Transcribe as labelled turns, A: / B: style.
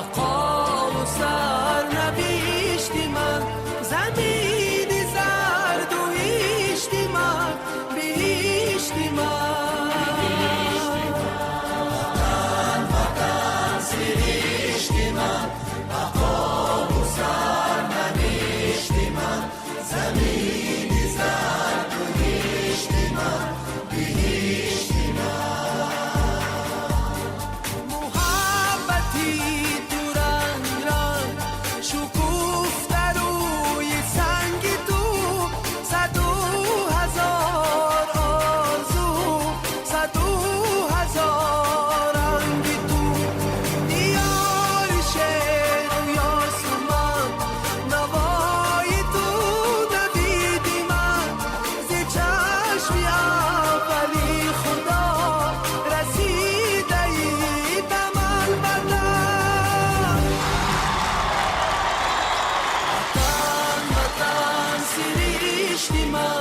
A: بقا و سرنوشتی من، زمینی زرد و هیشتی من، بهشتی من. وطن سرشتی من، بقا و سرنوشتی من، زمینی زرد و هیشتی من، بهشتی من. محبتی تو رنگ رنگ شکوفته روی سنگ تو، 100,000 آرزو، 100,000 رنگ تو. دیار شعر و یاسمن، نوای تو ندیدی من، ز چشمی اولی خدا رسیده ای به من بدن. وطن وطن سرشتی من،